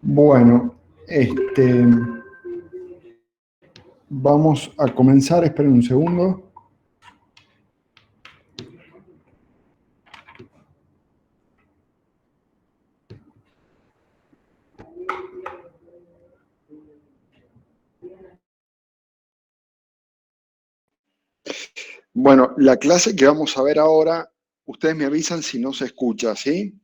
Bueno, vamos a comenzar, esperen un segundo. Bueno, la clase que vamos a ver ahora, ustedes me avisan si no se escucha, ¿sí?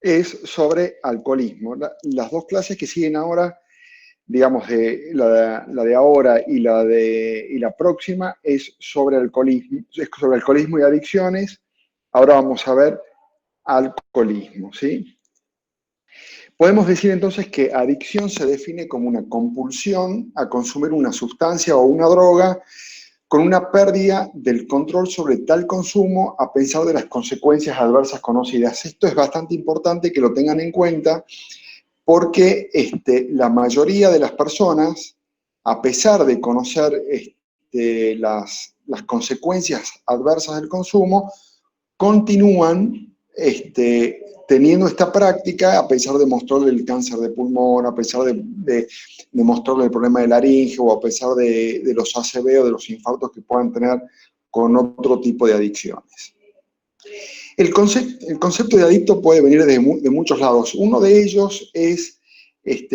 Es sobre alcoholismo. Las dos clases que siguen ahora, digamos, la de ahora y la próxima, es sobre alcoholismo y adicciones. Ahora vamos a ver alcoholismo, ¿sí? Podemos decir entonces que adicción se define como una compulsión a consumir una sustancia o una droga con una pérdida del control sobre tal consumo a pesar de las consecuencias adversas conocidas. Esto es bastante importante que lo tengan en cuenta porque la mayoría de las personas, a pesar de conocer las consecuencias adversas del consumo, continúan teniendo esta práctica a pesar de mostrarle el cáncer de pulmón, a pesar de mostrarle el problema de laringe o a pesar de los ACV o de los infartos que puedan tener con otro tipo de adicciones. El concepto de adicto puede venir de muchos lados. Uno de ellos es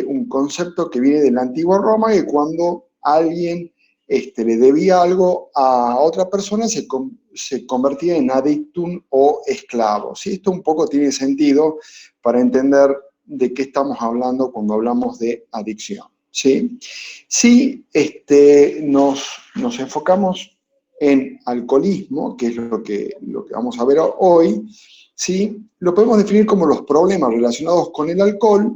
un concepto que viene de la antigua Roma, que cuando alguien le debía algo a otra persona se convertía en adictum o esclavo. ¿Sí? Esto un poco tiene sentido para entender de qué estamos hablando cuando hablamos de adicción. ¿Sí? Si nos enfocamos en alcoholismo, que es lo que vamos a ver hoy, ¿sí? Lo podemos definir como los problemas relacionados con el alcohol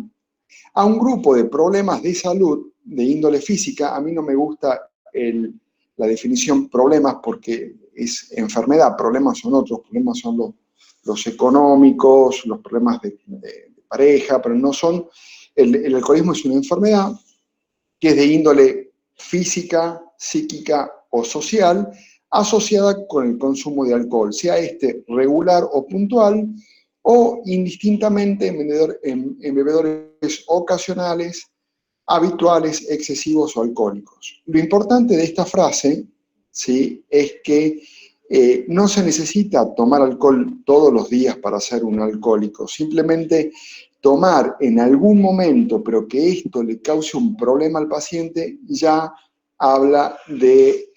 a un grupo de problemas de salud de índole física. A mí no me gusta la definición problemas porque es enfermedad, problemas son otros, problemas son los económicos, los problemas de pareja, pero no son, el alcoholismo es una enfermedad que es de índole física, psíquica o social, asociada con el consumo de alcohol, sea este regular o puntual, o indistintamente en bebedores ocasionales, habituales, excesivos o alcohólicos. Lo importante de esta frase, ¿sí?, es que no se necesita tomar alcohol todos los días para ser un alcohólico, simplemente tomar en algún momento, pero que esto le cause un problema al paciente, ya habla de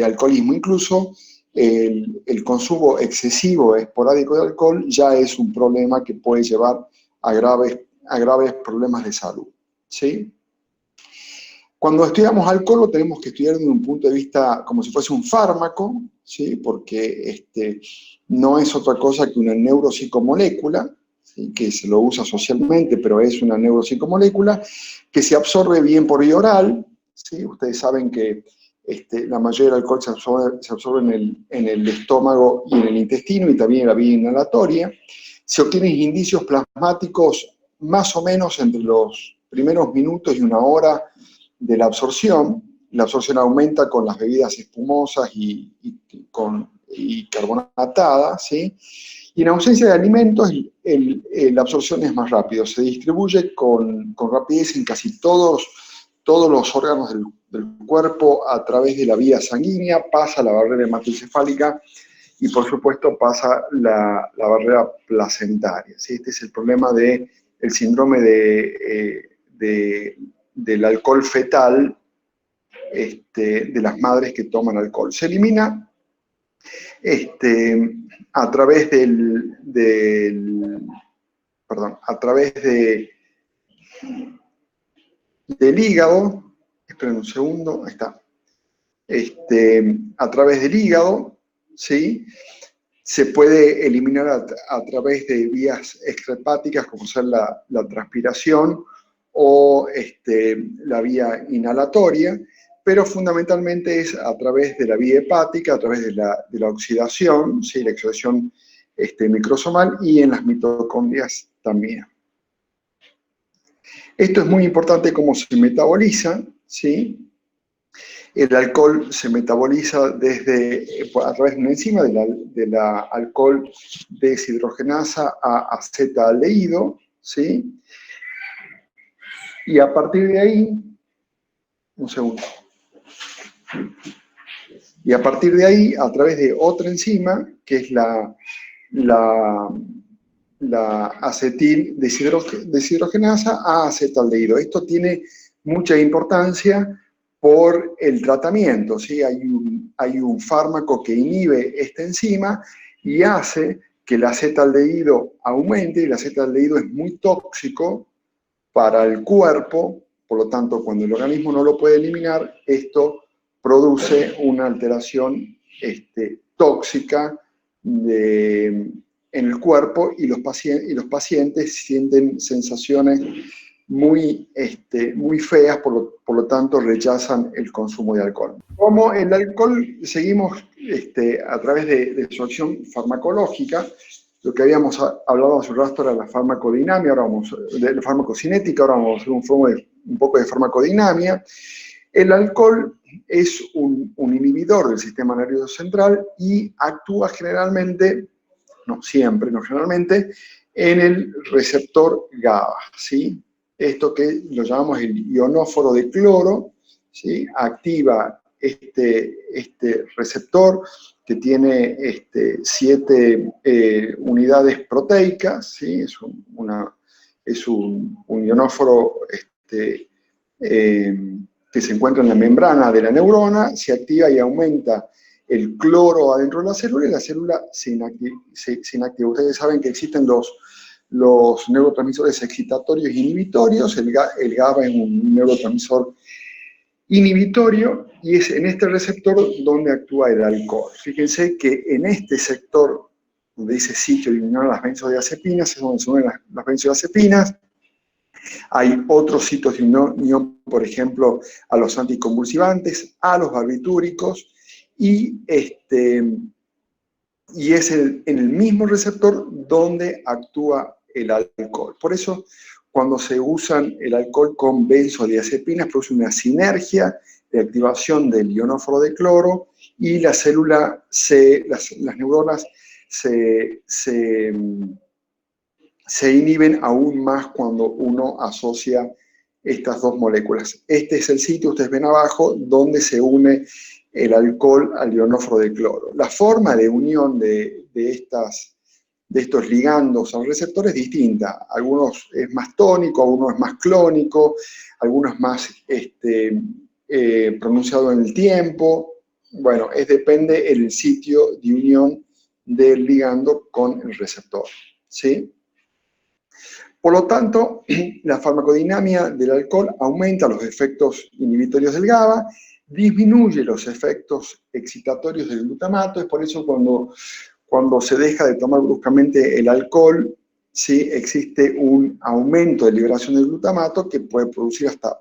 alcoholismo. Incluso el consumo excesivo, esporádico de alcohol, ya es un problema que puede llevar a graves problemas de salud. ¿Sí? Cuando estudiamos alcohol lo tenemos que estudiar desde un punto de vista como si fuese un fármaco, ¿sí? Porque no es otra cosa que una neuropsicomolécula, ¿sí?, que se lo usa socialmente, pero es una neuropsicomolécula que se absorbe bien por vía oral, ¿sí? Ustedes saben que la mayoría del alcohol se absorbe en el estómago y en el intestino y también en la vía inhalatoria. Se obtienen indicios plasmáticos más o menos entre los primeros minutos y una hora de la absorción. La absorción aumenta con las bebidas espumosas y carbonatadas, ¿sí? Y en ausencia de alimentos, la absorción es más rápida. Se distribuye con rapidez en casi todos los órganos del cuerpo a través de la vía sanguínea, pasa la barrera hematoencefálica y, por supuesto, pasa la barrera placentaria, ¿sí? Este es el problema del síndrome del alcohol fetal, de las madres que toman alcohol. Se elimina a través del hígado. Esperen un segundo, ahí está. A través del hígado, ¿sí? Se puede eliminar a través de vías extrahepáticas, como ser la transpiración o la vía inhalatoria, pero fundamentalmente es a través de la vía hepática, a través de la oxidación, ¿sí?, la oxidación microsomal, y en las mitocondrias también. Esto es muy importante cómo se metaboliza, ¿sí? El alcohol se metaboliza a través de una enzima, de la alcohol deshidrogenasa a acetaldehído, ¿sí? Y a partir de ahí, un segundo. Y a partir de ahí, a través de otra enzima, que es la acetil deshidrogenasa a acetaldehído. Esto tiene mucha importancia por el tratamiento, ¿sí? Hay un fármaco que inhibe esta enzima y hace que el acetaldehído aumente, y el acetaldehído es muy tóxico para el cuerpo, por lo tanto, cuando el organismo no lo puede eliminar, esto produce una alteración tóxica en el cuerpo, y los pacientes sienten sensaciones muy feas, por lo tanto rechazan el consumo de alcohol. Como el alcohol seguimos a través de su acción farmacológica, lo que habíamos hablado hace un rato era la farmacodinamia, ahora de la farmacocinética, ahora vamos a hacer un poco de farmacodinamia. El alcohol es un inhibidor del sistema nervioso central y actúa generalmente, no siempre, no generalmente, en el receptor GABA, ¿sí? Esto que lo llamamos el ionóforo de cloro, ¿sí? Activa este receptor que tiene 7 unidades proteicas, ¿sí? Es un ionóforo que se encuentra en la membrana de la neurona, se activa y aumenta el cloro adentro de la célula, y la célula se inactiva. Ustedes saben que existen los neurotransmisores excitatorios e inhibitorios. El GABA es un neurotransmisor inhibitorio, y es en este receptor donde actúa el alcohol. Fíjense que en este sector, donde dice sitio de unión a las benzodiazepinas, es donde se unen las benzodiazepinas. Hay otros sitios de unión, por ejemplo, a los anticonvulsivantes, a los barbitúricos, y es en el mismo receptor donde actúa el alcohol. Por eso, cuando se usan el alcohol con benzodiazepinas, produce una sinergia de activación del ionóforo de cloro, y la célula, las neuronas se inhiben aún más cuando uno asocia estas dos moléculas. Este es el sitio, ustedes ven abajo, donde se une el alcohol al ionóforo de cloro. La forma de unión de estos ligandos al receptor es distinta. Algunos es más tónico, algunos es más clónico, algunos más pronunciado en el tiempo. Bueno, depende el sitio de unión del ligando con el receptor, ¿sí? Por lo tanto, la farmacodinamia del alcohol aumenta los efectos inhibitorios del GABA, disminuye los efectos excitatorios del glutamato. Es por eso cuando se deja de tomar bruscamente el alcohol, ¿sí? Existe un aumento de liberación del glutamato que puede producir hasta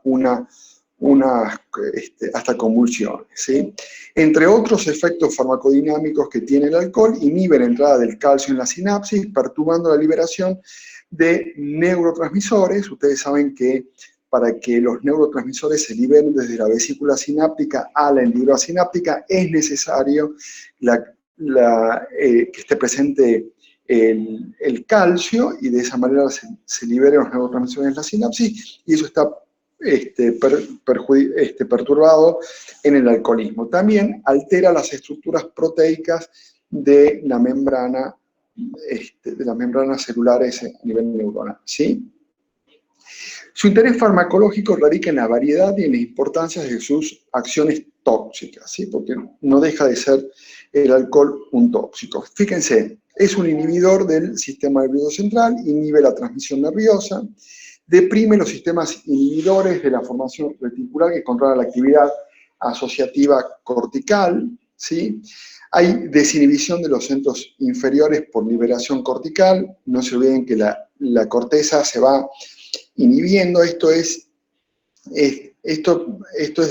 hasta convulsiones, ¿sí? Entre otros efectos farmacodinámicos que tiene el alcohol, inhibe la entrada del calcio en la sinapsis, perturbando la liberación de neurotransmisores. Ustedes saben que para que los neurotransmisores se liberen desde la vesícula sináptica a la hendidura sináptica, es necesario que esté presente el calcio, y de esa manera se liberen los neurotransmisores en la sinapsis, y eso está perturbado en el alcoholismo. También altera las estructuras proteicas de la membrana celulares a nivel neuronal, ¿sí? Su interés farmacológico radica en la variedad y en la importancia de sus acciones tóxicas, ¿sí? Porque no deja de ser el alcohol un tóxico. Fíjense, es un inhibidor del sistema nervioso central, inhibe la transmisión nerviosa, deprime los sistemas inhibidores de la formación reticular, que controla la actividad asociativa cortical, ¿sí? Hay desinhibición de los centros inferiores por liberación cortical. No se olviden que la corteza se va inhibiendo. Esto es de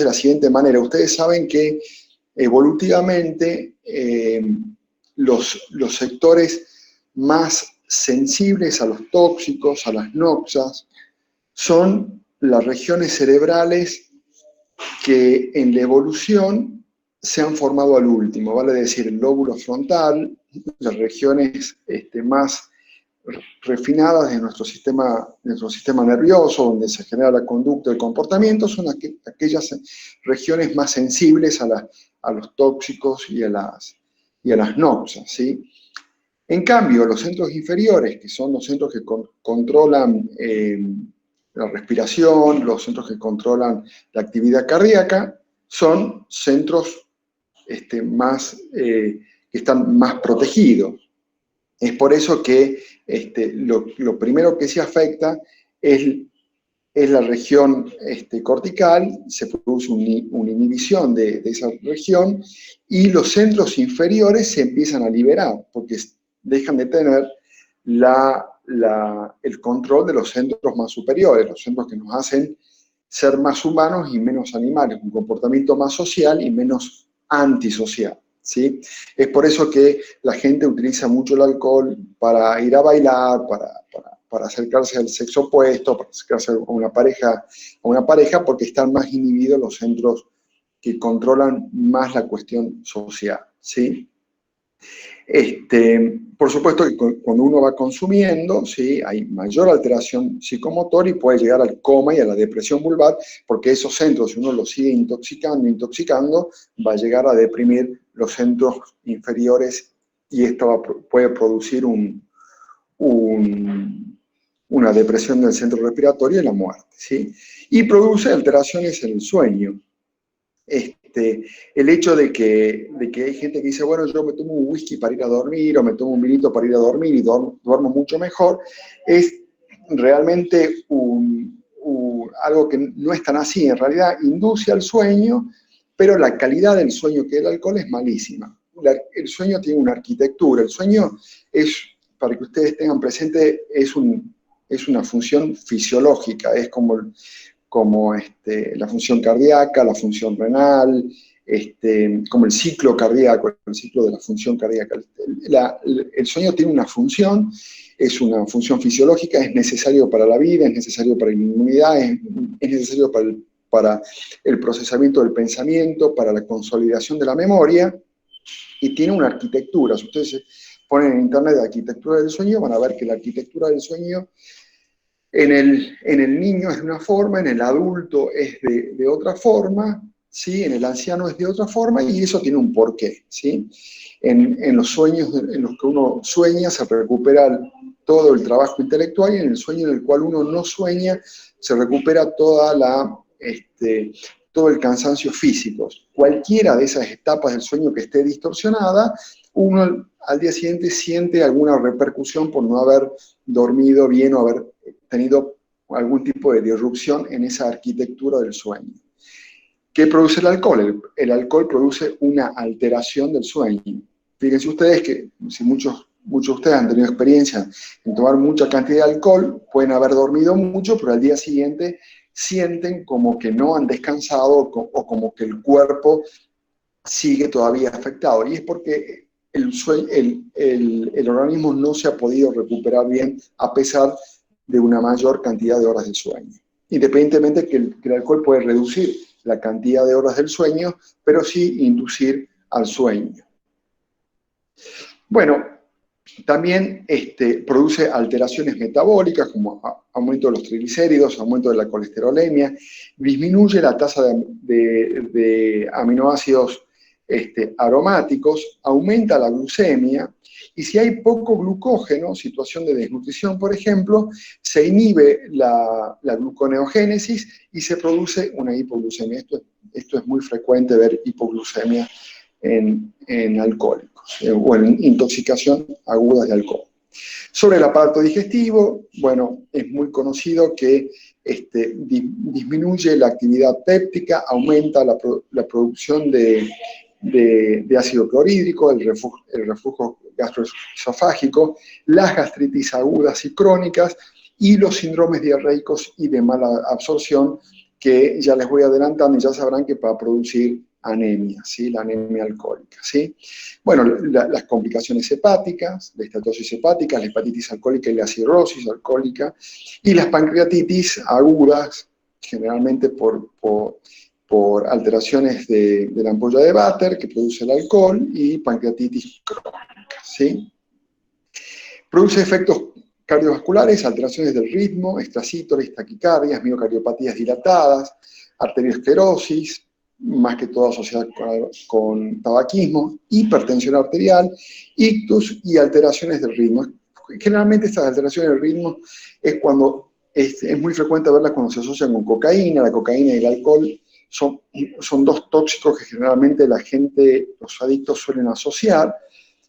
la siguiente manera. Ustedes saben que evolutivamente los sectores más sensibles a los tóxicos, a las noxas, son las regiones cerebrales que en la evolución se han formado al último, vale decir, el lóbulo frontal, las regiones más refinadas de nuestro sistema nervioso, donde se genera la conducta y el comportamiento, son aquellas regiones más sensibles a los tóxicos y a las noxas, ¿sí? En cambio, los centros inferiores, que son los centros que controlan la respiración, los centros que controlan la actividad cardíaca, son centros que están más protegidos. Es por eso que lo primero que se afecta es la región cortical, se produce una inhibición de esa región y los centros inferiores se empiezan a liberar porque dejan de tener el control de los centros más superiores, los centros que nos hacen ser más humanos y menos animales, un comportamiento más social y menos antisocial, ¿sí? Es por eso que la gente utiliza mucho el alcohol para ir a bailar, para acercarse al sexo opuesto, para acercarse a una pareja, porque están más inhibidos los centros que controlan más la cuestión social, ¿sí? Por supuesto que cuando uno va consumiendo, ¿sí? Hay mayor alteración psicomotor y puede llegar al coma y a la depresión vulvar, porque esos centros, si uno los sigue intoxicando, va a llegar a deprimir los centros inferiores y esto puede producir una depresión del centro respiratorio y la muerte, ¿sí? Y produce alteraciones en el sueño. El hecho de que hay gente que dice, bueno, yo me tomo un whisky para ir a dormir, o me tomo un vinito para ir a dormir y duermo mucho mejor, es realmente algo que no es tan así. En realidad induce al sueño, pero la calidad del sueño que el alcohol es malísima. El sueño tiene una arquitectura, el sueño es, para que ustedes tengan presente, es una función fisiológica, es como la función cardíaca, la función renal, como el ciclo cardíaco, el ciclo de la función cardíaca. El sueño tiene una función, es una función fisiológica, es necesario para la vida, es necesario para la inmunidad, es necesario para el procesamiento del pensamiento, para la consolidación de la memoria, y tiene una arquitectura. Si ustedes se ponen en internet de arquitectura del sueño, van a ver que la arquitectura del sueño en el niño es de una forma, en el adulto es de otra forma, ¿sí? En el anciano es de otra forma, y eso tiene un porqué, ¿sí? En los sueños en los que uno sueña se recupera todo el trabajo intelectual, y en el sueño en el cual uno no sueña se recupera todo el cansancio físico. Cualquiera de esas etapas del sueño que esté distorsionada, uno al día siguiente siente alguna repercusión por no haber dormido bien o haber tenido algún tipo de disrupción en esa arquitectura del sueño. ¿Qué produce el alcohol? El alcohol produce una alteración del sueño. Fíjense ustedes que si muchos de ustedes han tenido experiencia en tomar mucha cantidad de alcohol, pueden haber dormido mucho, pero al día siguiente sienten como que no han descansado o como que el cuerpo sigue todavía afectado. Y es porque el organismo no se ha podido recuperar bien a pesar de una mayor cantidad de horas de sueño. Independientemente que el alcohol puede reducir la cantidad de horas del sueño, pero sí inducir al sueño. Bueno, también produce alteraciones metabólicas como aumento de los triglicéridos, aumento de la colesterolemia, disminuye la tasa de aminoácidos aromáticos, aumenta la glucemia, y si hay poco glucógeno, situación de desnutrición, por ejemplo, se inhibe la gluconeogénesis y se produce una hipoglucemia. Esto es muy frecuente ver hipoglucemia en alcohólicos o en intoxicación aguda de alcohol. Sobre el aparato digestivo, bueno, es muy conocido que disminuye la actividad péptica, aumenta la producción de ácido clorhídrico, el reflujo gastroesofágico, las gastritis agudas y crónicas y los síndromes diarreicos y de mala absorción, que ya les voy adelantando y ya sabrán que va a producir anemia, ¿sí? La anemia alcohólica, ¿sí? Bueno, las complicaciones hepáticas, la estatosis hepática, la hepatitis alcohólica y la cirrosis alcohólica, y las pancreatitis agudas, generalmente por por alteraciones de la ampolla de Vater que produce el alcohol y pancreatitis crónica, ¿sí? Produce efectos cardiovasculares, alteraciones del ritmo, extracítores, taquicardias, miocardiopatías dilatadas, arteriosclerosis, más que todo asociada con tabaquismo, hipertensión arterial, ictus y alteraciones del ritmo. Generalmente estas alteraciones del ritmo es cuando es muy frecuente verlas cuando se asocian con cocaína. La cocaína y el alcohol son dos tóxicos que generalmente la gente, los adictos suelen asociar.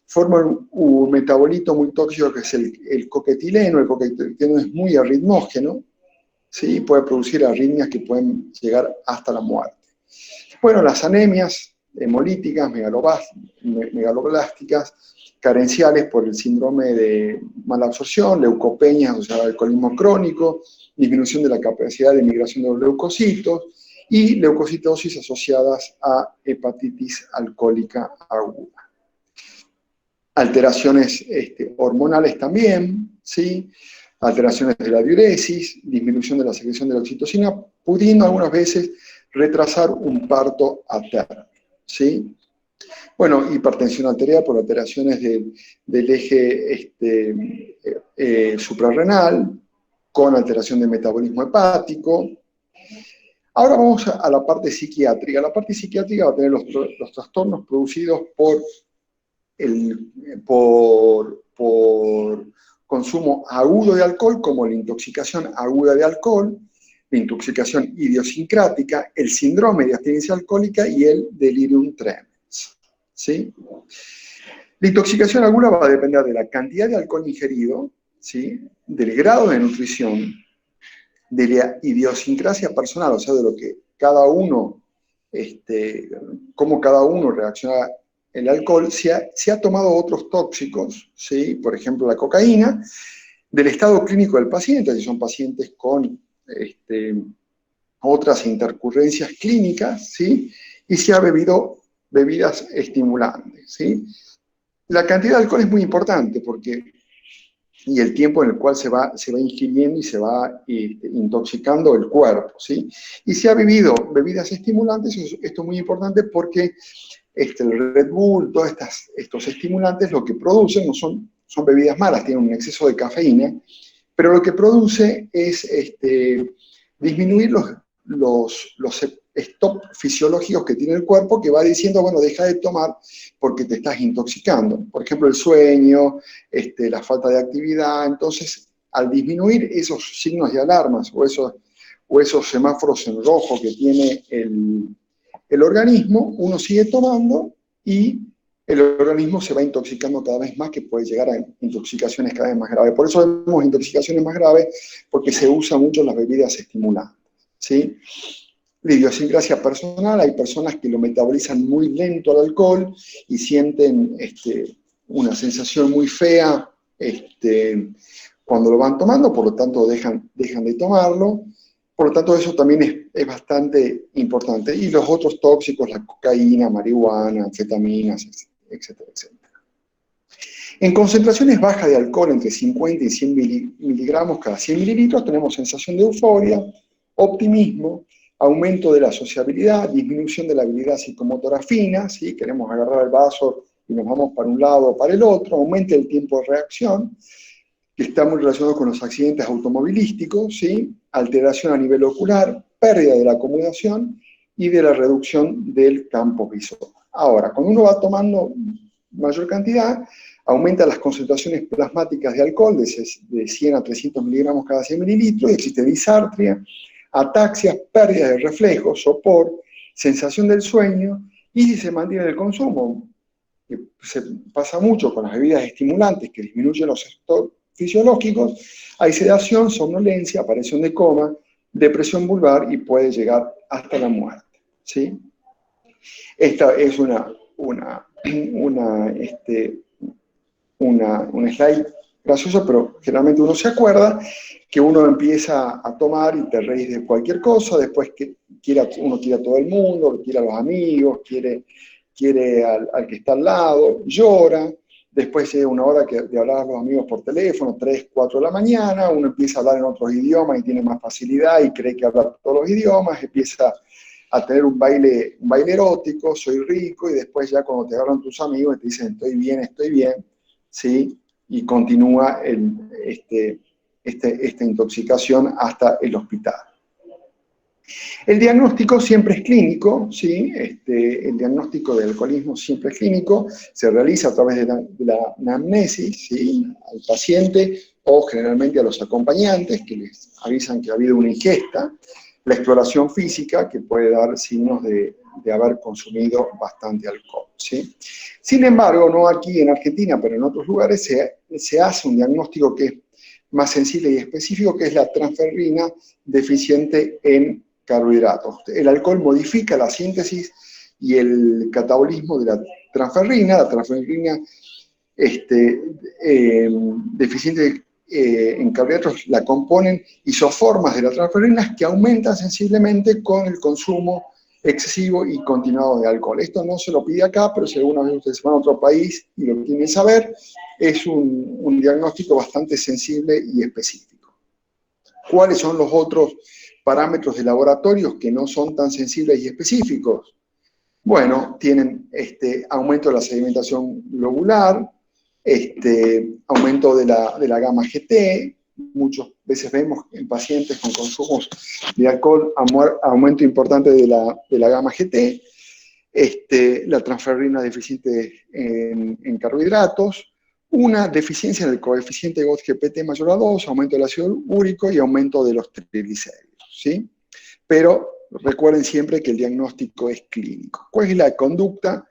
Forman un metabolito muy tóxico que es el coquetileno. El coquetileno es muy arritmógeno, ¿sí? Puede producir arritmias que pueden llegar hasta la muerte. Bueno, las anemias hemolíticas, megaloblásticas, carenciales por el síndrome de mala absorción, leucopenia asociada al alcoholismo crónico, disminución de la capacidad de migración de los leucocitos y leucocitosis asociadas a hepatitis alcohólica aguda. Alteraciones hormonales también, ¿sí? Alteraciones de la diuresis, disminución de la secreción de la oxitocina, pudiendo algunas veces retrasar un parto a término, ¿sí? Bueno, hipertensión arterial por alteraciones del eje suprarrenal, con alteración de metabolismo hepático. Ahora vamos a la parte psiquiátrica. La parte psiquiátrica va a tener los trastornos producidos por consumo agudo de alcohol, como la intoxicación aguda de alcohol, la intoxicación idiosincrática, el síndrome de abstinencia alcohólica y el delirium tremens, ¿sí? La intoxicación aguda va a depender de la cantidad de alcohol ingerido, ¿sí? Del grado de nutrición, de la idiosincrasia personal, o sea, de lo que cada uno, cómo cada uno reacciona el alcohol. Se ha tomado otros tóxicos, ¿sí? Por ejemplo la cocaína, del estado clínico del paciente, si son pacientes con otras intercurrencias clínicas, ¿sí? Y se ha bebido bebidas estimulantes, ¿sí? La cantidad de alcohol es muy importante y el tiempo en el cual se va ingiriendo y se va intoxicando el cuerpo, ¿sí? Y si ha bebido bebidas estimulantes, esto es muy importante porque el Red Bull, todos estos estimulantes, lo que producen no son bebidas malas, tienen un exceso de cafeína, pero lo que produce es disminuir los stop fisiológicos que tiene el cuerpo, que va diciendo, bueno, deja de tomar porque te estás intoxicando. Por ejemplo, el sueño, la falta de actividad. Entonces, al disminuir esos signos de alarmas o esos semáforos en rojo que tiene el organismo, uno sigue tomando y el organismo se va intoxicando cada vez más, que puede llegar a intoxicaciones cada vez más graves. Por eso vemos intoxicaciones más graves, porque se usan mucho las bebidas estimulantes, ¿sí? La idiosincrasia personal, hay personas que lo metabolizan muy lento al alcohol y sienten una sensación muy fea cuando lo van tomando, por lo tanto dejan de tomarlo. Por lo tanto, eso también es bastante importante. Y los otros tóxicos, la cocaína, marihuana, anfetaminas, etcétera, etcétera. En concentraciones bajas de alcohol, entre 50 y 100 miligramos cada 100 mililitros, tenemos sensación de euforia, optimismo, aumento de la sociabilidad, disminución de la habilidad psicomotora fina, ¿sí? Queremos agarrar el vaso y nos vamos para un lado o para el otro, aumenta el tiempo de reacción, que está muy relacionado con los accidentes automovilísticos, ¿sí? Alteración a nivel ocular, pérdida de la acomodación y de la reducción del campo visual. Ahora, cuando uno va tomando mayor cantidad, aumenta las concentraciones plasmáticas de alcohol de 100 a 300 miligramos cada 100 mililitros, y existe disartria, ataxia, pérdida de reflejos, sopor, sensación del sueño, y si se mantiene el consumo, que se pasa mucho con las bebidas estimulantes que disminuyen los efectos fisiológicos, hay sedación, somnolencia, aparición de coma, depresión vulvar y puede llegar hasta la muerte, ¿sí? Esta es una slide graciosa, pero generalmente uno se acuerda que uno empieza a tomar y te reís de cualquier cosa, después que uno quiere a todo el mundo, quiere a los amigos, quiere al que está al lado, llora. Después llega una hora de hablar a los amigos por teléfono, 3, 4 de la mañana, uno empieza a hablar en otros idiomas y tiene más facilidad y cree que habla todos los idiomas, empieza a tener un baile erótico, soy rico, y después ya cuando te agarran tus amigos te dicen estoy bien, ¿sí? Y continúa esta intoxicación hasta el hospital. El diagnóstico siempre es clínico, ¿sí? El diagnóstico del alcoholismo siempre es clínico, se realiza a través de la anamnesis, ¿sí? Al paciente o generalmente a los acompañantes que les avisan que ha habido una ingesta, la exploración física que puede dar signos de haber consumido bastante alcohol, ¿sí? Sin embargo, no aquí en Argentina, pero en otros lugares se hace un diagnóstico que es más sensible y específico, que es la transferrina deficiente en carbohidratos. El alcohol modifica la síntesis y el catabolismo de la transferrina deficiente en carbohidratos la componen isoformas de la transferrina que aumentan sensiblemente con el consumo excesivo y continuado de alcohol. Esto no se lo pide acá, pero si alguna vez ustedes van a otro país y lo quieren saber, es un diagnóstico bastante sensible y específico. ¿Cuáles son los otros parámetros de laboratorios que no son tan sensibles y específicos? Bueno, tienen aumento de la sedimentación globular, aumento de la gamma GT, muchas veces vemos en pacientes con consumos de alcohol aumento importante de la gamma GT, la transferrina deficiente en carbohidratos, una deficiencia en el coeficiente GOT-GPT mayor a 2, aumento del ácido úrico y aumento de los triglicéridos, ¿sí? Pero recuerden siempre que el diagnóstico es clínico. ¿Cuál es la conducta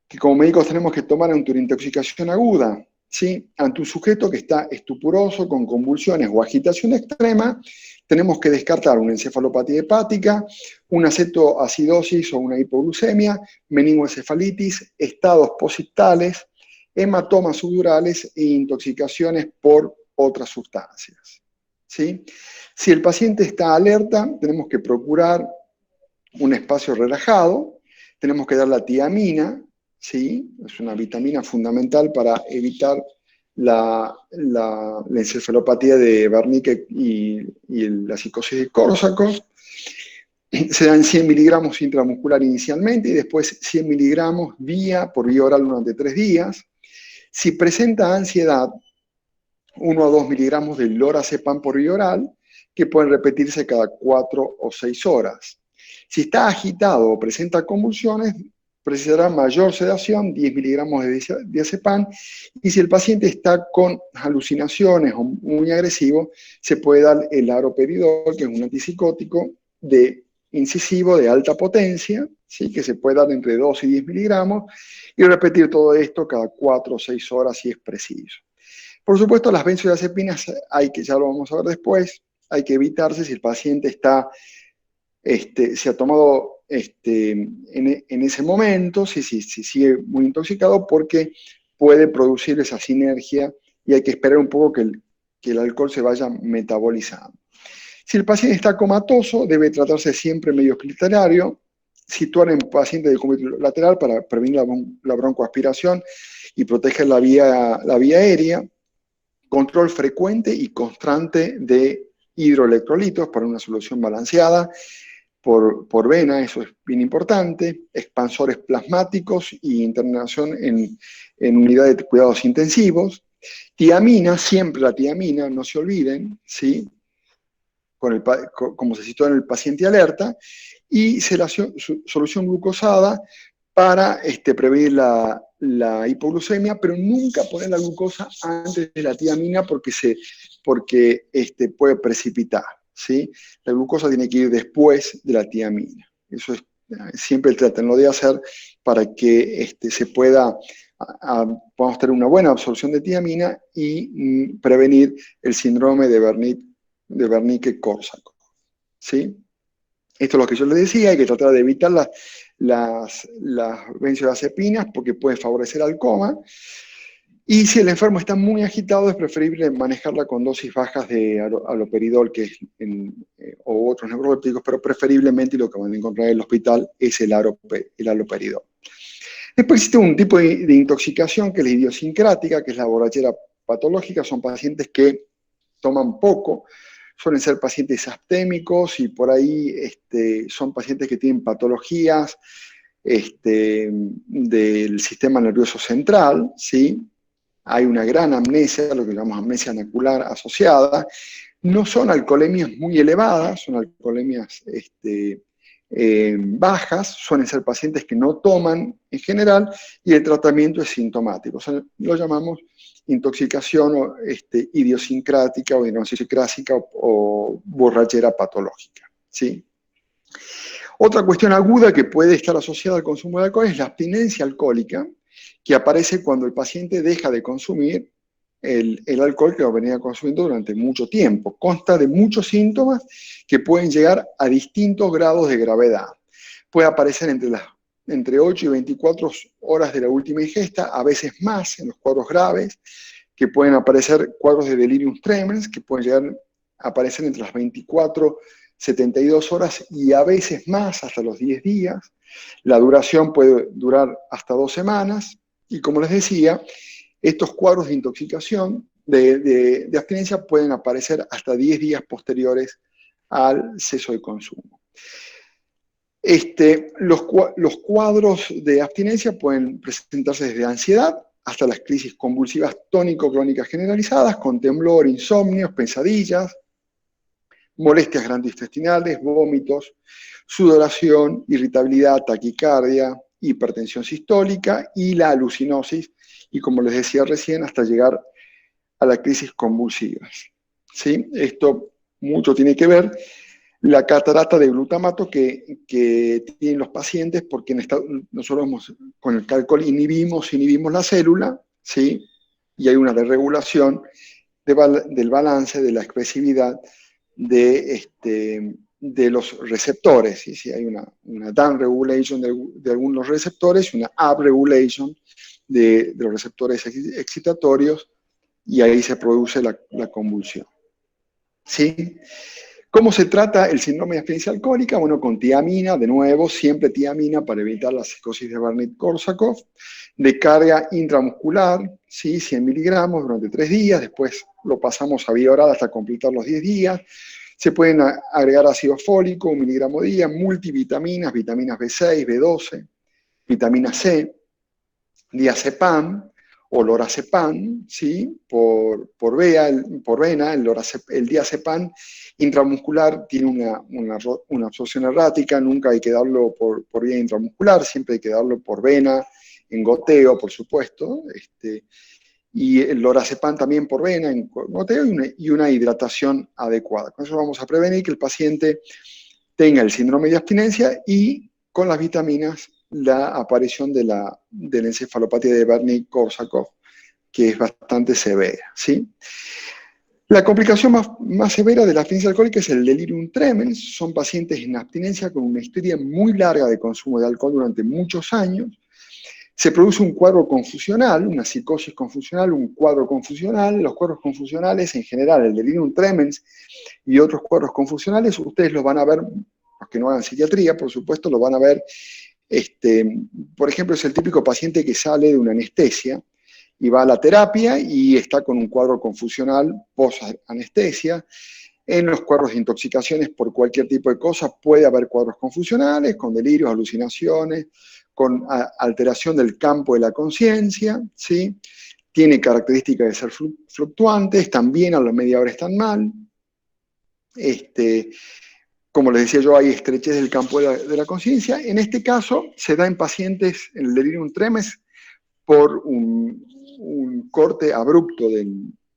que como médicos tenemos que tomar ante una intoxicación aguda? ¿Sí? Ante un sujeto que está estupuroso, con convulsiones o agitación extrema, tenemos que descartar una encefalopatía hepática, una cetoacidosis o una hipoglucemia, meningoencefalitis, estados positales, hematomas subdurales e intoxicaciones por otras sustancias, ¿sí? Si el paciente está alerta, tenemos que procurar un espacio relajado, tenemos que dar la tiamina, ¿sí? Es una vitamina fundamental para evitar la encefalopatía de Wernicke y la psicosis de Korsakoff. Se dan 100 miligramos intramuscular inicialmente y después 100 miligramos por vía oral durante 3 días. Si presenta ansiedad, 1 a 2 miligramos de lorazepam por vía oral, que pueden repetirse cada 4 o 6 horas. Si está agitado o presenta convulsiones, precisará mayor sedación, 10 miligramos de diazepam, y si el paciente está con alucinaciones o muy agresivo, se puede dar el haloperidol, que es un antipsicótico incisivo de alta potencia, ¿sí? Que se puede dar entre 2 y 10 miligramos, y repetir todo esto cada 4 o 6 horas si es preciso. Por supuesto, las benzodiazepinas ya lo vamos a ver después, hay que evitarse si el paciente se ha tomado en ese momento, si sigue muy intoxicado, porque puede producir esa sinergia y hay que esperar un poco que el alcohol se vaya metabolizando. Si el paciente está comatoso, debe tratarse siempre medio hospitalario, situar en paciente de cúbito lateral para prevenir la broncoaspiración y proteger la vía aérea, control frecuente y constante de hidroelectrolitos para una solución balanceada por vena, eso es bien importante, expansores plasmáticos y internación en unidades de cuidados intensivos, tiamina, siempre la tiamina, no se olviden, ¿sí? Como se sitúa en el paciente alerta, y solución glucosada para prevenir la hipoglucemia, pero nunca poner la glucosa antes de la tiamina porque puede precipitar, ¿sí? La glucosa tiene que ir después de la tiamina. Eso siempre tratenlo de hacer para que podamos tener una buena absorción de tiamina y prevenir el síndrome de Wernicke-Korsakoff, ¿sí? Esto es lo que yo les decía, hay que tratar de evitar las benzodiazepinas porque puede favorecer al coma. Y si el enfermo está muy agitado, es preferible manejarla con dosis bajas de haloperidol o otros neurolépticos, pero preferiblemente lo que van a encontrar en el hospital es el haloperidol. Después existe un tipo de intoxicación que es la idiosincrática, que es la borrachera patológica. Son pacientes que toman poco, suelen ser pacientes astémicos y por ahí son pacientes que tienen patologías del sistema nervioso central, ¿sí? Hay una gran amnesia, lo que llamamos amnesia nacular asociada. No son alcoholemias muy elevadas, son alcoholemias bajas, suelen ser pacientes que no toman en general y el tratamiento es sintomático. O sea, lo llamamos intoxicación idiosincrática o idiosincrásica o borrachera patológica, ¿sí? Otra cuestión aguda que puede estar asociada al consumo de alcohol es la abstinencia alcohólica, que aparece cuando el paciente deja de consumir el alcohol que lo venía consumiendo durante mucho tiempo. Consta de muchos síntomas que pueden llegar a distintos grados de gravedad. Puede aparecer entre 8 y 24 horas de la última ingesta, a veces más en los cuadros graves, que pueden aparecer cuadros de delirium tremens, que pueden llegar a aparecer entre las 24 72 horas y a veces más, hasta los 10 días. La duración puede durar hasta 2 semanas. Y como les decía, estos cuadros de intoxicación, de abstinencia, pueden aparecer hasta 10 días posteriores al ceso de consumo. Los cuadros de abstinencia pueden presentarse desde ansiedad hasta las crisis convulsivas tónico-clónicas generalizadas, con temblor, insomnios, pesadillas, molestias gastrointestinales, vómitos, sudoración, irritabilidad, taquicardia, hipertensión sistólica y la alucinosis, y como les decía recién, hasta llegar a las crisis convulsivas. ¿Sí? Esto mucho tiene que ver la catarata de glutamato que tienen los pacientes, porque nosotros con el alcohol inhibimos la célula, ¿sí? Y hay una desregulación del balance, de la expresividad de los receptores. ¿Sí? Sí, hay una downregulation de algunos receptores y una upregulation de los receptores excitatorios, y ahí se produce la convulsión. ¿Sí? ¿Cómo se trata el síndrome de abstinencia alcohólica? Bueno, con tiamina, de nuevo, siempre tiamina para evitar la psicosis de Wernicke-Korsakoff, de carga intramuscular, ¿sí? 100 miligramos durante 3 días, después lo pasamos a vía oral hasta completar los 10 días. Se pueden agregar ácido fólico, 1 miligramo día, multivitaminas, vitaminas B6, B12, vitamina C, diazepam o lorazepam, ¿sí? por vena, el diazepam intramuscular tiene una absorción errática, nunca hay que darlo por vía intramuscular, siempre hay que darlo por vena, en goteo, por supuesto, y el lorazepam también por vena, en goteo, y una hidratación adecuada. Con eso vamos a prevenir que el paciente tenga el síndrome de abstinencia y con las vitaminas la aparición de la encefalopatía de Wernicke-Korsakoff, que es bastante severa, ¿sí? La complicación más severa de la abstinencia alcohólica es el delirium tremens. Son pacientes en abstinencia con una historia muy larga de consumo de alcohol durante muchos años. Se produce un cuadro confusional, una psicosis confusional, un cuadro confusional. Los cuadros confusionales, en general, el delirium tremens y otros cuadros confusionales, ustedes los van a ver, los que no hagan psiquiatría, por supuesto, los van a ver. Por ejemplo, es el típico paciente que sale de una anestesia y va a la terapia y está con un cuadro confusional post-anestesia. En los cuadros de intoxicaciones por cualquier tipo de cosa puede haber cuadros confusionales, con delirios, alucinaciones, con alteración del campo de la conciencia, ¿sí? Tiene características de ser fluctuantes, también a la media hora están mal. Como les decía yo, hay estrechez del campo de la conciencia. En este caso, se da en pacientes en el delirium tremens por un corte abrupto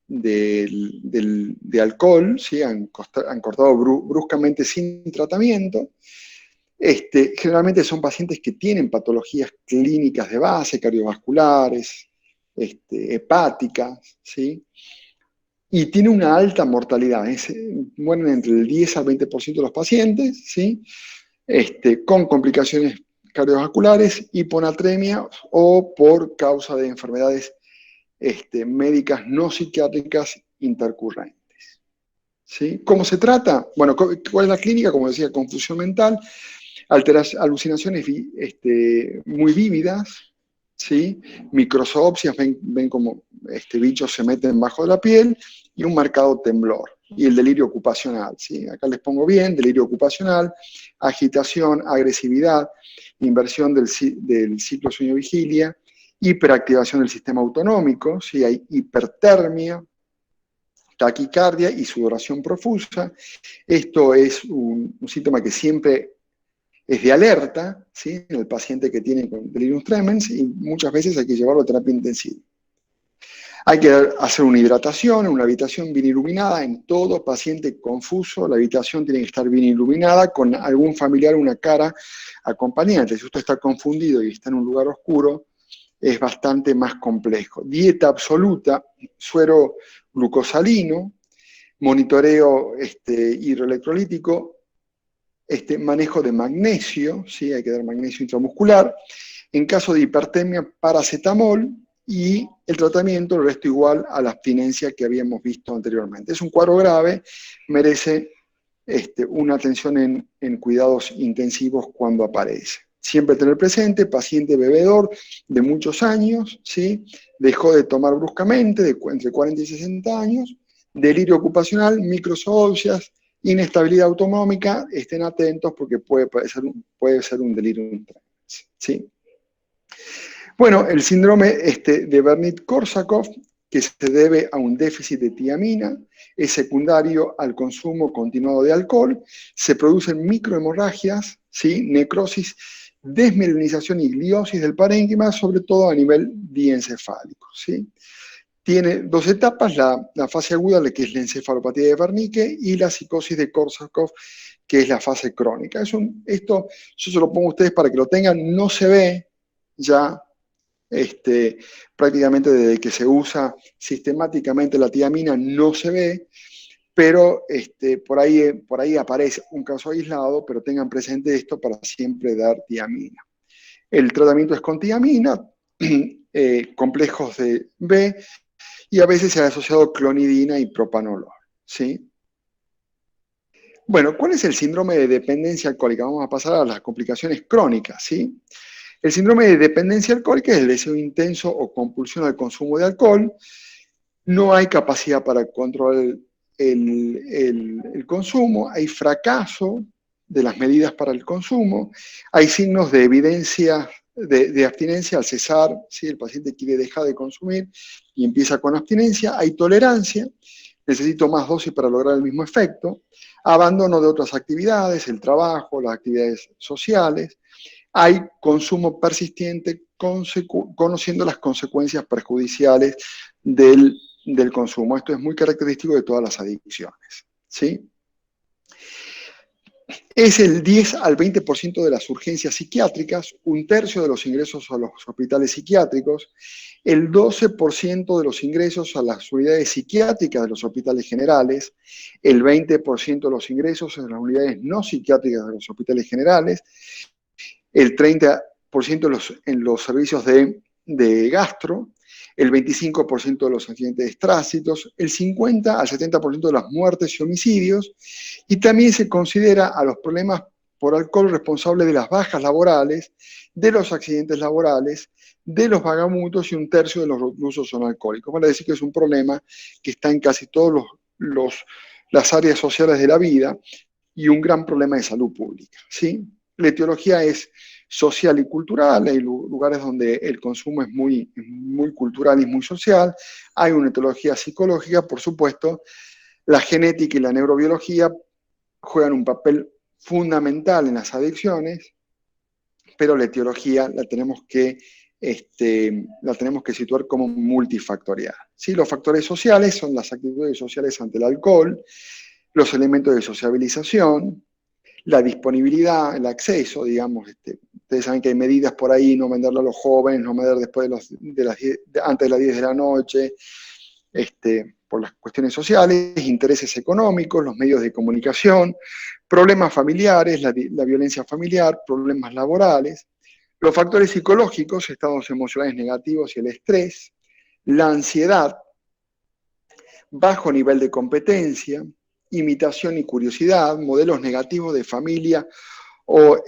de alcohol, ¿sí? Han cortado bruscamente sin tratamiento. Generalmente son pacientes que tienen patologías clínicas de base, cardiovasculares, hepáticas, ¿sí? Y tiene una alta mortalidad, mueren entre el 10 al 20% de los pacientes, ¿sí? Con complicaciones cardiovasculares, hiponatremia o por causa de enfermedades médicas no psiquiátricas intercurrentes. ¿Sí? ¿Cómo se trata? Bueno, ¿cuál es la clínica? Como decía, confusión mental, alucinaciones muy vívidas, ¿sí? Microzoopsias, ven como bichos se meten bajo de la piel, y un marcado temblor. Y el delirio ocupacional, ¿sí? Acá les pongo bien, delirio ocupacional, agitación, agresividad, inversión del ciclo sueño-vigilia, hiperactivación del sistema autonómico, ¿sí? Hay hipertermia, taquicardia y sudoración profusa. Esto es un síntoma que siempre es de alerta, ¿sí? En el paciente que tiene delirium tremens, y muchas veces hay que llevarlo a terapia intensiva. Hay que hacer una hidratación en una habitación bien iluminada. En todo paciente confuso, la habitación tiene que estar bien iluminada con algún familiar, una cara acompañante. Si usted está confundido y está en un lugar oscuro, es bastante más complejo. Dieta absoluta, suero glucosalino, monitoreo hidroelectrolítico, manejo de magnesio, ¿sí? Hay que dar magnesio intramuscular. En caso de hipertermia, paracetamol, y el tratamiento, el resto igual a la abstinencia que habíamos visto anteriormente. Es un cuadro grave, merece una atención en cuidados intensivos cuando aparece. Siempre tener presente, paciente bebedor de muchos años, ¿sí? Dejó de tomar bruscamente, entre 40 y 60 años, delirio ocupacional, microzoopsias, inestabilidad autonómica. Estén atentos porque puede ser un delirio, ¿sí? Bueno, el síndrome de Wernicke-Korsakoff, que se debe a un déficit de tiamina, es secundario al consumo continuado de alcohol, se producen microhemorragias, ¿sí? Necrosis, desmielinización y gliosis del parénquima, sobre todo a nivel diencefálico, ¿sí? Tiene dos etapas, la fase aguda, que es la encefalopatía de Wernicke, y la psicosis de Korsakoff, que es la fase crónica. Esto yo se lo pongo a ustedes para que lo tengan, no se ve ya prácticamente desde que se usa sistemáticamente la tiamina no se ve, pero por ahí aparece un caso aislado, pero tengan presente esto para siempre dar tiamina. El tratamiento es con tiamina, complejos de B, y a veces se ha asociado clonidina y propanolol, ¿sí? Bueno, ¿cuál es el síndrome de dependencia alcohólica? Vamos a pasar a las complicaciones crónicas, ¿sí? El síndrome de dependencia alcohólica es el deseo intenso o compulsión al consumo de alcohol. No hay capacidad para controlar el consumo, hay fracaso de las medidas para el consumo, hay signos de evidencia de abstinencia al cesar, ¿sí? El paciente quiere dejar de consumir y empieza con abstinencia, hay tolerancia, necesito más dosis para lograr el mismo efecto, abandono de otras actividades, el trabajo, las actividades sociales, hay consumo persistente conociendo las consecuencias perjudiciales del consumo. Esto es muy característico de todas las adicciones, ¿sí? Es el 10 al 20% de las urgencias psiquiátricas, un tercio de los ingresos a los hospitales psiquiátricos, el 12% de los ingresos a las unidades psiquiátricas de los hospitales generales, el 20% de los ingresos en las unidades no psiquiátricas de los hospitales generales, el 30% en los servicios de gastro, el 25% de los accidentes de tránsito, el 50 al 70% de las muertes y homicidios, y también se considera a los problemas por alcohol responsables de las bajas laborales, de los accidentes laborales, de los vagamundos, y un tercio de los reclusos son alcohólicos. Vale decir que es un problema que está en casi todas las áreas sociales de la vida y un gran problema de salud pública, ¿sí? La etiología es social y cultural, hay lugares donde el consumo es muy cultural y muy social, hay una etiología psicológica, por supuesto, la genética y la neurobiología juegan un papel fundamental en las adicciones, pero la etiología la tenemos que situar como multifactorial, ¿sí? Los factores sociales son las actitudes sociales ante el alcohol, los elementos de sociabilización, la disponibilidad, el acceso, digamos, ustedes saben que hay medidas por ahí, no venderlo a los jóvenes, no vender después antes de las 10 de la noche, por las cuestiones sociales, intereses económicos, los medios de comunicación, problemas familiares, la violencia familiar, problemas laborales, los factores psicológicos, estados emocionales negativos y el estrés, la ansiedad, bajo nivel de competencia, imitación y curiosidad, modelos negativos de familia o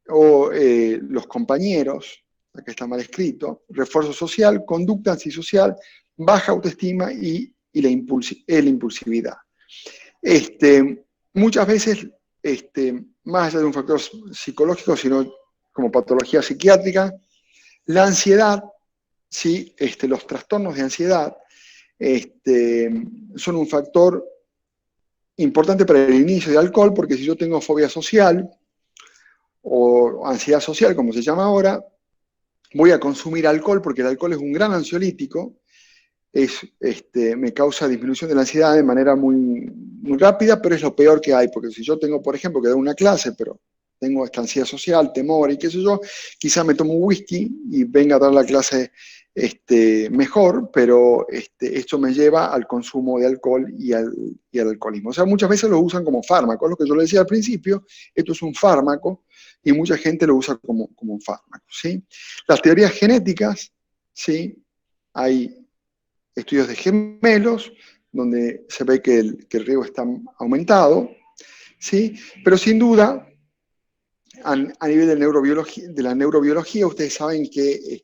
los compañeros, acá está mal escrito, refuerzo social, conducta antisocial, baja autoestima y la impulsividad. Muchas veces, más allá de un factor psicológico, sino como patología psiquiátrica, la ansiedad, ¿sí? Los trastornos de ansiedad son un factor importante para el inicio de alcohol, porque si yo tengo fobia social o ansiedad social, como se llama ahora, voy a consumir alcohol porque el alcohol es un gran ansiolítico, me causa disminución de la ansiedad de manera muy rápida, pero es lo peor que hay, porque si yo tengo, por ejemplo, que dar una clase, pero tengo esta ansiedad social, temor y qué sé yo, quizá me tomo un whisky y venga a dar la clase mejor, pero esto me lleva al consumo de alcohol y al alcoholismo. O sea, muchas veces lo usan como fármaco, es lo que yo le decía al principio, esto es un fármaco y mucha gente lo usa como un fármaco, ¿sí? Las teorías genéticas, ¿sí? Hay estudios de gemelos, donde se ve que el riesgo está aumentado, ¿sí? Pero sin duda, a nivel de la neurobiología, ustedes saben que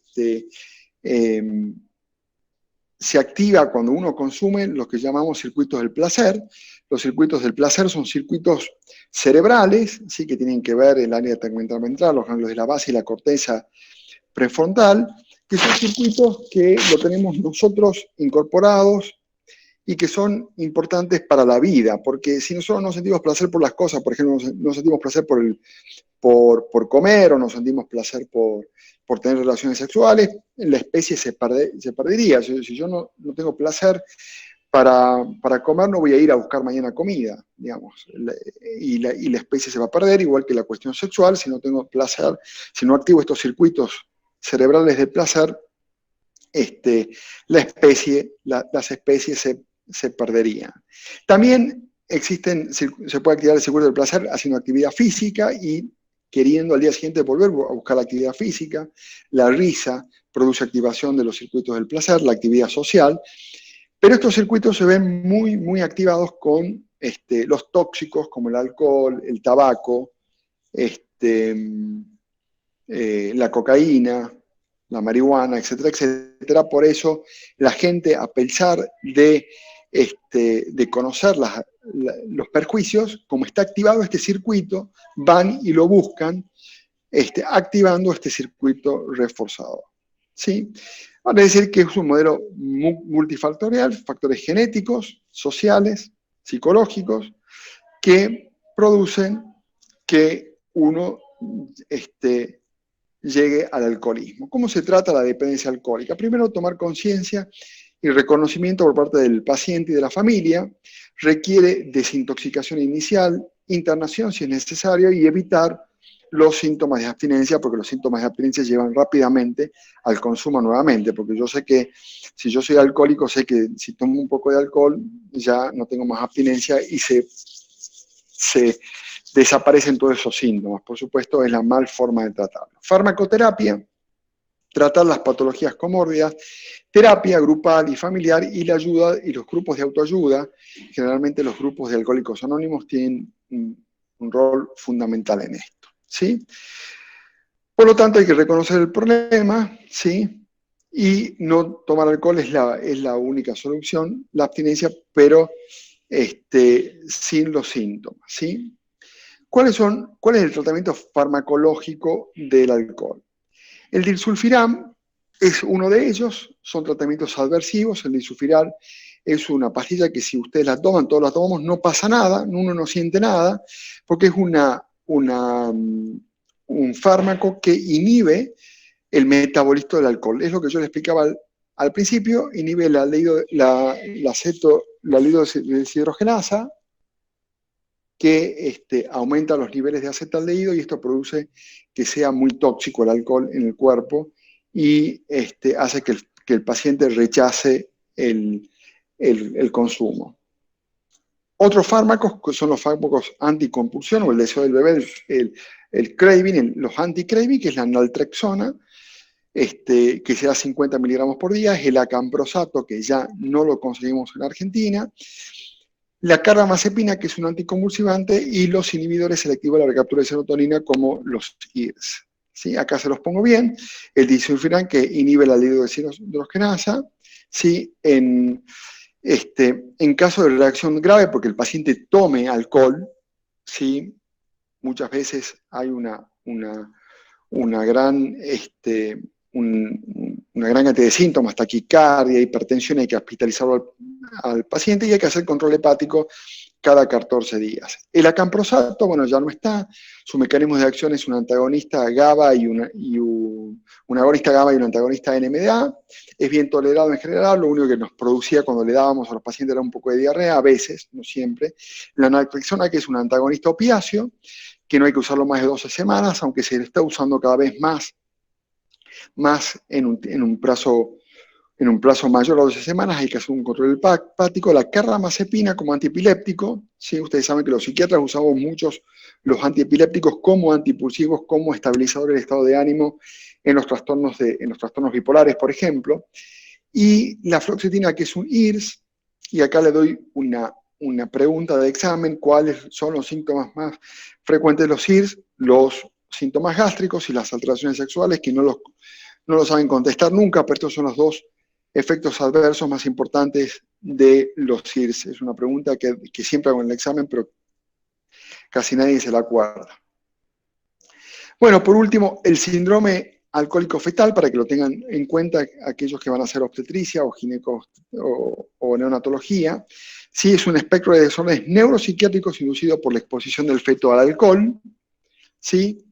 se activa cuando uno consume lo que llamamos circuitos del placer. Los circuitos del placer son circuitos cerebrales, ¿sí? Que tienen que ver el área tegmental ventral, los ganglios de la base y la corteza prefrontal, que son circuitos que lo tenemos nosotros incorporados y que son importantes para la vida, porque si nosotros no sentimos placer por las cosas, por ejemplo, no sentimos placer por comer o no sentimos placer por tener relaciones sexuales, la especie se perdería. Si yo no tengo placer para comer, no voy a ir a buscar mañana comida, digamos, y la especie se va a perder, igual que la cuestión sexual. Si no tengo placer, si no activo estos circuitos cerebrales de placer, las especies se perderían. También se puede activar el circuito del placer haciendo actividad física y queriendo al día siguiente volver a buscar la actividad física. La risa produce activación de los circuitos del placer, la actividad social, pero estos circuitos se ven muy, muy activados con los tóxicos como el alcohol, el tabaco, la cocaína, la marihuana, etcétera, etcétera. Por eso la gente, a pesar de conocer los perjuicios, como está activado este circuito, van y lo buscan, activando este circuito reforzado, ¿sí? Vale decir que es un modelo multifactorial, factores genéticos, sociales, psicológicos, que producen que uno llegue al alcoholismo. ¿Cómo se trata la dependencia alcohólica? Primero, tomar conciencia y reconocimiento por parte del paciente y de la familia. Requiere desintoxicación inicial, internación si es necesario, y evitar los síntomas de abstinencia, porque los síntomas de abstinencia llevan rápidamente al consumo nuevamente, porque yo sé que si yo soy alcohólico, sé que si tomo un poco de alcohol ya no tengo más abstinencia y se desaparecen todos esos síntomas. Por supuesto, es la mal forma de tratarlo. Farmacoterapia, tratar las patologías comórbidas, terapia grupal y familiar y la ayuda y los grupos de autoayuda. Generalmente los grupos de alcohólicos anónimos tienen un rol fundamental en esto, ¿sí? Por lo tanto, hay que reconocer el problema, ¿sí? Y no tomar alcohol es la única solución, la abstinencia, pero sin los síntomas, ¿sí? ¿Cuál es el tratamiento farmacológico del alcohol? El disulfiram es uno de ellos, son tratamientos adversivos. El disulfiram es una pastilla que si ustedes la toman, todos la tomamos, no pasa nada, uno no siente nada, porque es un fármaco que inhibe el metabolismo del alcohol. Es lo que yo le explicaba al principio, inhibe la deshidrogenasa, que aumenta los niveles de acetaldehído y esto produce que sea muy tóxico el alcohol en el cuerpo y hace que el paciente rechace el consumo. Otros fármacos que son los fármacos anticompulsión o el deseo del bebé, el craving, los anti-craving, que es la naltrexona, que se da 50 miligramos por día, es el acamprosato, que ya no lo conseguimos en Argentina, la carbamazepina, que es un anticonvulsivante, y los inhibidores selectivos de la recaptura de serotonina, como los IRS. ¿sí? Acá se los pongo bien. El disulfiram, que inhibe la deshidrogenasa, ¿sí? En caso de reacción grave, porque el paciente tome alcohol, ¿sí? Muchas veces hay una gran, una gran cantidad de síntomas, taquicardia, hipertensión, hay que hospitalizarlo al paciente y hay que hacer control hepático cada 14 días. El acamprosato, bueno, ya no está, su mecanismo de acción es un antagonista GABA y un agonista GABA y un antagonista NMDA, es bien tolerado en general, lo único que nos producía cuando le dábamos a los pacientes era un poco de diarrea, a veces, no siempre. La naltrexona, que es un antagonista opiáceo, que no hay que usarlo más de 12 semanas, aunque se le está usando cada vez más en un plazo mayor a 12 semanas, hay que hacer un control hepático. La carbamazepina como antiepiléptico, ¿sí? Ustedes saben que los psiquiatras usamos muchos los antiepilépticos como antipulsivos, como estabilizadores de estado de ánimo en los trastornos bipolares, por ejemplo. Y la fluoxetina, que es un IRS, y acá le doy una pregunta de examen: ¿cuáles son los síntomas más frecuentes de los IRS? Los síntomas gástricos y las alteraciones sexuales, que no lo saben contestar nunca, pero estos son los dos efectos adversos más importantes de los IRS. Es una pregunta que siempre hago en el examen, pero casi nadie se la acuerda. Bueno, por último, el síndrome alcohólico fetal, para que lo tengan en cuenta aquellos que van a hacer obstetricia o gineco o neonatología. Sí, es un espectro de desórdenes neuropsiquiátricos inducido por la exposición del feto al alcohol. ¿Sí?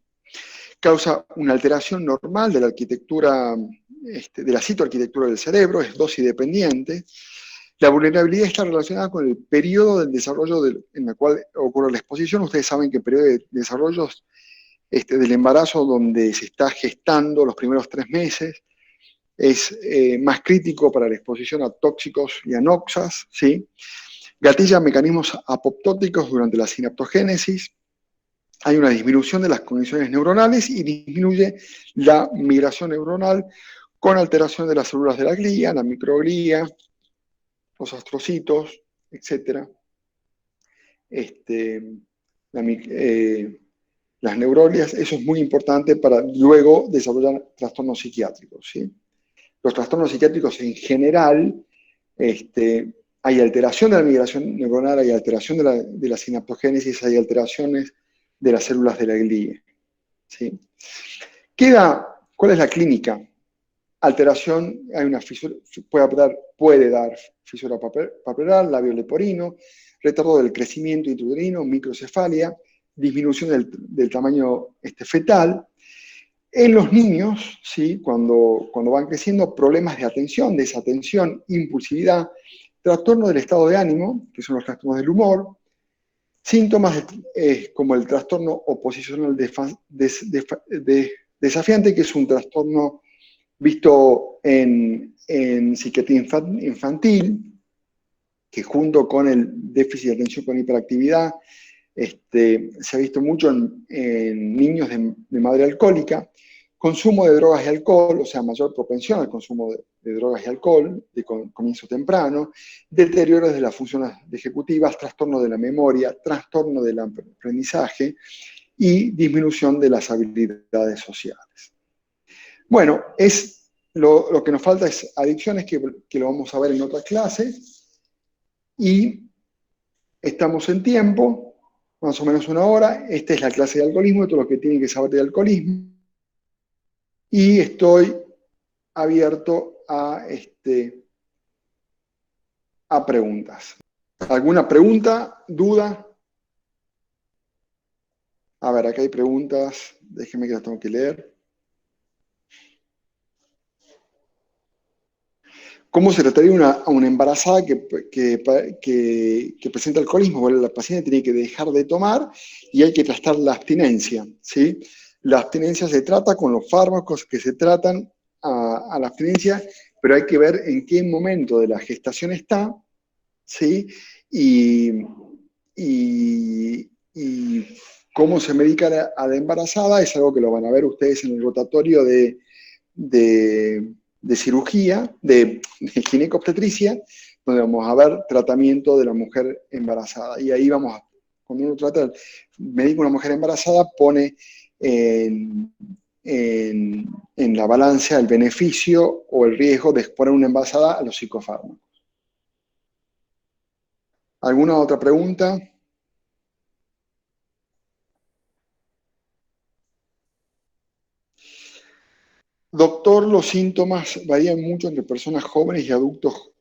Causa una alteración normal de la arquitectura, de la citoarquitectura del cerebro, es dosis dependiente. La vulnerabilidad está relacionada con el periodo del desarrollo en el cual ocurre la exposición. Ustedes saben que el periodo de desarrollo del embarazo, donde se está gestando los primeros 3 meses, es más crítico para la exposición a tóxicos y a noxas, ¿sí? Gatilla mecanismos apoptóticos durante la sinaptogénesis. Hay una disminución de las conexiones neuronales y disminuye la migración neuronal con alteración de las células de la glía, la microglía, los astrocitos, etc. Las neurolias, eso es muy importante para luego desarrollar trastornos psiquiátricos, ¿sí? Los trastornos psiquiátricos en general, hay alteración de la migración neuronal, hay alteración de la sinaptogénesis, hay alteraciones de las células de la glía, ¿sí? ¿Cuál es la clínica? Alteración, hay una fisura, puede dar fisura papilar, labio leporino, retardo del crecimiento intrauterino, microcefalia, disminución del tamaño fetal. En los niños, ¿sí? cuando van creciendo, problemas de atención, desatención, impulsividad, trastorno del estado de ánimo, que son los trastornos del humor, síntomas como el trastorno oposicional desafiante, que es un trastorno visto en psiquiatría infantil, que junto con el déficit de atención con hiperactividad, se ha visto mucho en niños de madre alcohólica. Consumo de drogas y alcohol, o sea, mayor propensión al consumo de drogas y alcohol, de comienzo temprano, deterioros de las funciones ejecutivas, trastorno de la memoria, trastorno del aprendizaje y disminución de las habilidades sociales. Bueno, lo que nos falta es adicciones, que lo vamos a ver en otra clase, y estamos en tiempo, más o menos 1 hora. Esta es la clase de alcoholismo, todo lo que tienen que saber de alcoholismo. Y estoy abierto a preguntas. ¿Alguna pregunta? ¿Duda? A ver, acá hay preguntas. Déjenme que las tengo que leer. ¿Cómo se trataría a una embarazada que presenta alcoholismo? Bueno, la paciente tiene que dejar de tomar y hay que tratar la abstinencia, ¿sí? La abstinencia se trata con los fármacos que se tratan a la abstinencia, pero hay que ver en qué momento de la gestación está, ¿sí? Y cómo se medica a la embarazada es algo que lo van a ver ustedes en el rotatorio de cirugía, de ginecobstetricia, donde vamos a ver tratamiento de la mujer embarazada. Y ahí cuando uno trata, medica una mujer embarazada, pone en la balanza el beneficio o el riesgo de exponer una envasada a los psicofármacos. ¿Alguna otra pregunta? Doctor, los síntomas varían mucho entre personas jóvenes y adultos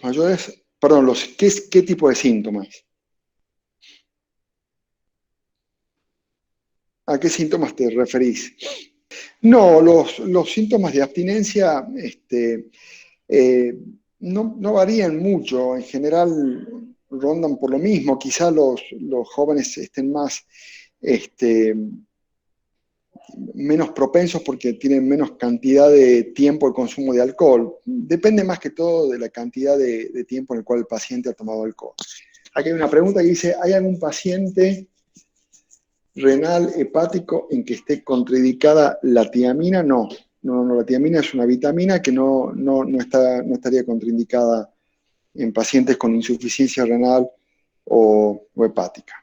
mayores. Perdón, ¿qué tipo de síntomas? ¿A qué síntomas te referís? No, los síntomas de abstinencia eh, no varían mucho. En general rondan por lo mismo. Quizá los jóvenes estén más este, menos propensos porque tienen menos cantidad de tiempo de consumo de alcohol. Depende más que todo de la cantidad de tiempo en el cual el paciente ha tomado alcohol. Aquí hay una pregunta que dice, ¿hay algún paciente renal hepático en que esté contraindicada la tiamina? No, la tiamina es una vitamina que no estaría contraindicada en pacientes con insuficiencia renal o hepática.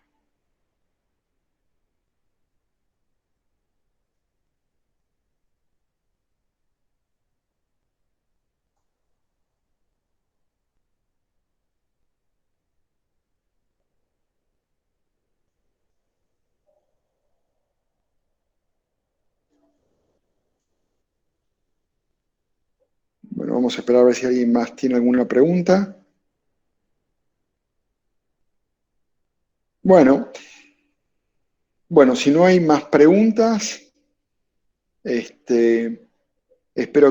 Bueno, vamos a esperar a ver si alguien más tiene alguna pregunta. Bueno, si no hay más preguntas, espero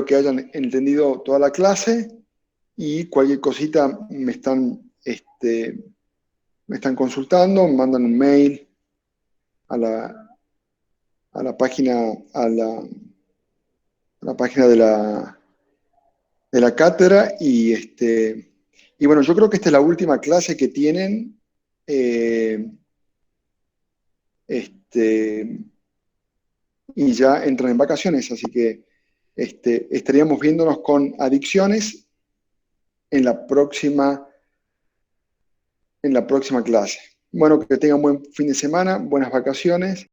que hayan entendido toda la clase y cualquier cosita me están consultando, me mandan un mail a la página, a la página de la cátedra y bueno, yo creo que esta es la última clase que tienen este, y ya entran en vacaciones, así que estaríamos viéndonos con adicciones en en la próxima clase. Bueno, que tengan buen fin de semana, buenas vacaciones.